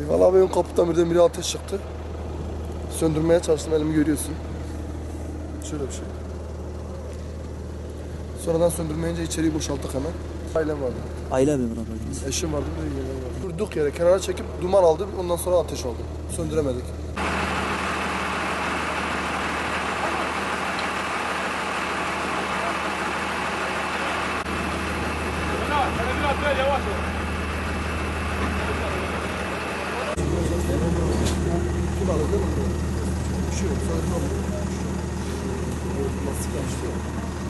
Valla benim kapıdan birden ateş çıktı. Söndürmeye çalıştım, elimi görüyorsun. Şöyle bir şey. Sonradan söndürmeyince içeriği boşalttık hemen. Ailem vardı. Aile mi bırakırdınız? Eşim vardı, bir de yeğenim vardı. Durduk yere kenara çekip duman aldı, ondan sonra ateş oldu. Söndüremedik. Yavaş ol. Kim alır değil mi? Bir şey yok, sadece alır. Nasıl kaçtı?